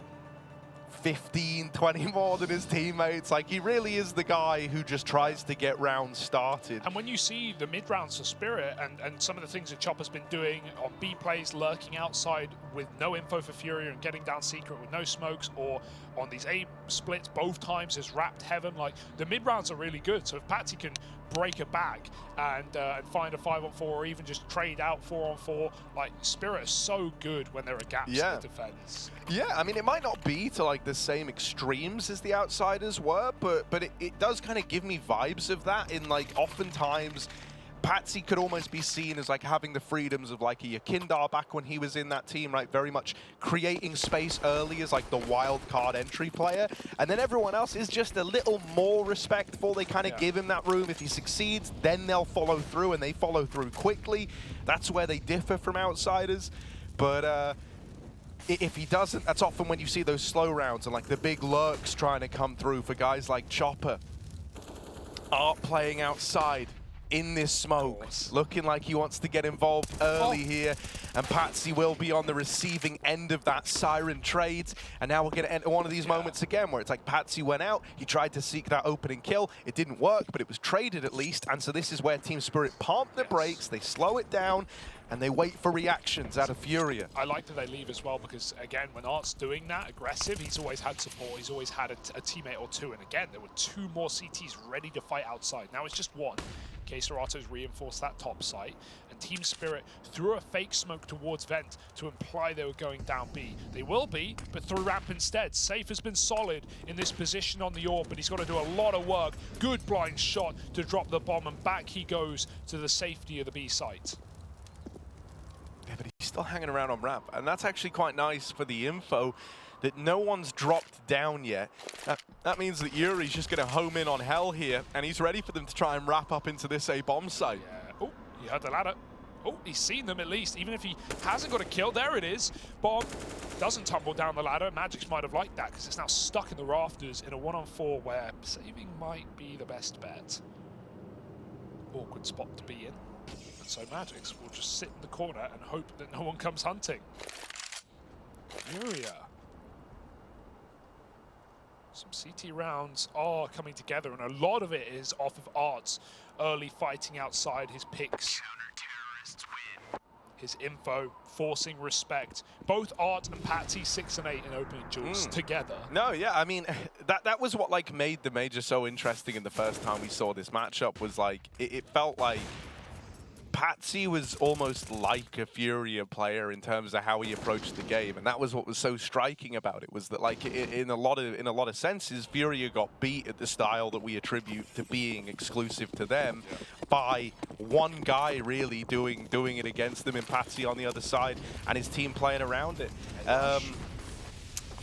15, 20 more than his teammates. Like, he really is the guy who just tries to get rounds started. And when you see the mid-rounds for Spirit and some of the things that Chopper's been doing on B plays, lurking outside with no info for FURIA and getting down secret with no smokes, or on these A splits both times has wrapped heaven, like, the mid-rounds are really good. So if Patsy can break a back and find a 5-on-4 or even just trade out 4-on-4, like, Spirit is so good when there are gaps in the defense. Yeah, I mean, it might not be to like the same extremes as the Outsiders were, but it does kind of give me vibes of that in like oftentimes Patsy could almost be seen as like having the freedoms of like a Yakindar back when he was in that team, right? Very much creating space early as like the wild card entry player. And then everyone else is just a little more respectful. They kind of give him that room. If he succeeds, then they'll follow through, and they follow through quickly. That's where they differ from outsiders. But if he doesn't, that's often when you see those slow rounds and like the big lurks trying to come through for guys like Chopper. Art playing outside in this smoke, looking like he wants to get involved early here, and Patsy will be on the receiving end of that Siren trades. And now we're going to enter one of these moments again where it's like Patsy went out, he tried to seek that opening kill, it didn't work, but it was traded at least. And so this is where Team Spirit pump the brakes, they slow it down, and they wait for reactions out of FURIA. I like that they leave as well because, again, when Art's doing that, aggressive, he's always had support, he's always had a teammate or two. And again, there were 2 more CTs ready to fight outside. Now it's just 1. KSCERATO's reinforced that top site, and Team Spirit threw a fake smoke towards Vent to imply they were going down B. They will be, but through ramp instead. Safe has been solid in this position on the orb, but he's got to do a lot of work. Good blind shot to drop the bomb, and back he goes to the safety of the B site. Yeah, but he's still hanging around on ramp, and that's actually quite nice for the info that no one's dropped down yet. That means that yuurih's just going to home in on Hell here, and he's ready for them to try and wrap up into this A bomb site. Yeah. Oh, he heard the ladder. Oh, he's seen them at least, even if he hasn't got a kill. There it is. Bomb doesn't tumble down the ladder. magixx might have liked that because it's now stuck in the rafters in a 1-on-4 where saving might be the best bet. Awkward spot to be in. And so magixx will just sit in the corner and hope that no one comes hunting. yuurih. Some CT rounds are coming together, and a lot of it is off of Art's early fighting outside, his picks, his info, forcing respect. Both Art and Patsy 6 and 8 in opening duels together. No, yeah, I mean, that was what like made the major so interesting in the first time we saw this matchup. Was like, it felt like Patsy was almost like a FURIA player in terms of how he approached the game, and that was what was so striking about it. Was that like in a lot of senses, FURIA got beat at the style that we attribute to being exclusive to them by one guy really doing it against them, in Patsy on the other side, and his team playing around it.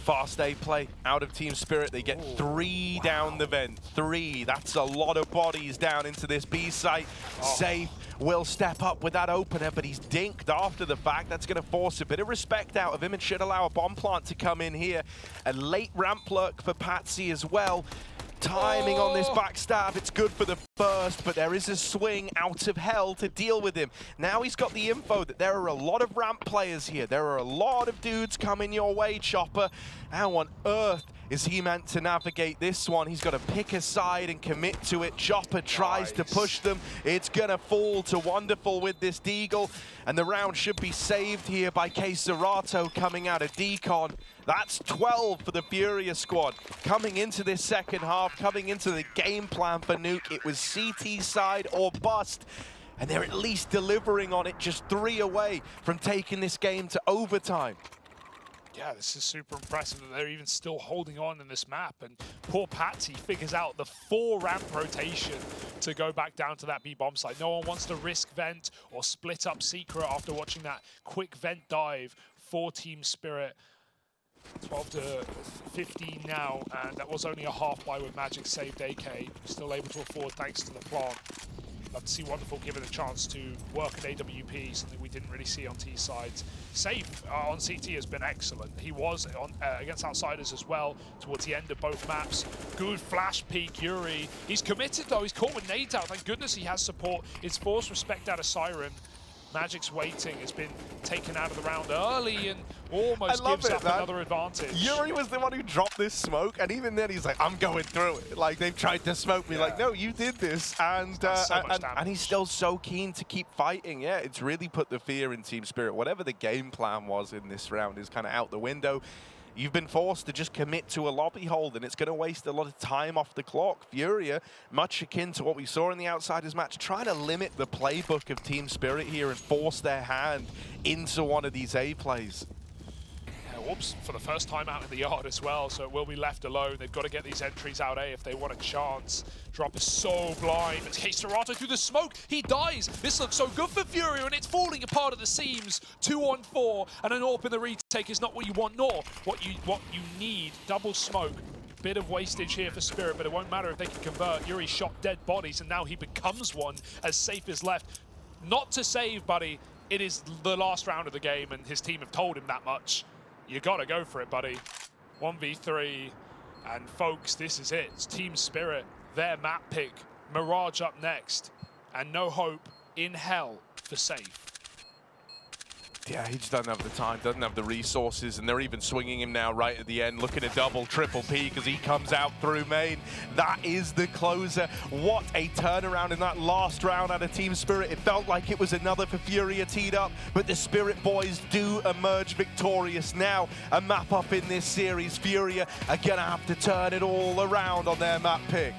Fast A play out of Team Spirit. They get 3 down the vent. 3. That's a lot of bodies down into this B site. Safe will step up with that opener, but he's dinked after the fact. That's going to force a bit of respect out of him and should allow a bomb plant to come in here. A late ramp lurk for Patsy as well. Timing on this backstab, it's good for the first, but there is a swing out of Hell to deal with him. Now he's got the info that there are a lot of ramp players here. There are a lot of dudes coming your way, Chopper. How on earth is he meant to navigate this one? He's got to pick a side and commit to it. Chopper tries to push them. It's going to fall to Wonderful with this deagle, and the round should be saved here by KSCERATO coming out of decon. That's 12 for the FURIA squad. Coming into this second half, coming into the game plan for Nuke, it was CT side or bust. And they're at least delivering on it, just 3 away from taking this game to overtime. Yeah, this is super impressive that they're even still holding on in this map. And poor Patsy figures out the 4 ramp rotation to go back down to that B bomb site. No one wants to risk vent or split up Secret after watching that quick vent dive for Team Spirit. 12 to 15 now, and that was only a half buy with magixx saved AK. Still able to afford thanks to the plant. Love to see Wonderful given a chance to work at AWP, something we didn't really see on T sides. Safe on CT has been excellent. He was on against outsiders as well towards the end of both maps. Good flash peek, yuurih. He's committed though, he's caught with nades out. Thank goodness he has support. It's forced respect out of Siren. magixx waiting has been taken out of the round early and almost gives up another advantage. yuurih was the one who dropped this smoke, and even then he's like, I'm going through it. Like, they've tried to smoke me. Like, no, you did this. And and he's still so keen to keep fighting. Yeah, it's really put the fear in Team Spirit. Whatever the game plan was in this round is kind of out the window. You've been forced to just commit to a lobby hold, and it's going to waste a lot of time off the clock. FURIA, much akin to what we saw in the Outsiders match, trying to limit the playbook of Team Spirit here and force their hand into one of these A plays. Yeah, Orbs for the first time out in the yard as well, so it will be left alone. They've got to get these entries out A if they want a chance. Drop is so blind. It's KSCERATO through the smoke. He dies. This looks so good for FURIA, and it's falling apart at the seams. 2-on-4, and an AWP in the retake is not what you want, nor what you need. Double smoke. Bit of wastage here for Spirit, but it won't matter if they can convert. yuurih shot dead bodies, and now he becomes one as Safe is left. Not to save, buddy. It is the last round of the game, and his team have told him that much. You gotta go for it, buddy. 1v3, and folks, this is it. It's Team Spirit, their map pick. Mirage up next, and no hope in hell for Safe. Yeah, he just doesn't have the time, doesn't have the resources, and they're even swinging him now right at the end, looking at double, triple P, because he comes out through main. That is the closer. What a turnaround in that last round out of Team Spirit. It felt like it was another for FURIA teed up, but the Spirit boys do emerge victorious. Now, a map up in this series. FURIA are going to have to turn it all around on their map pick.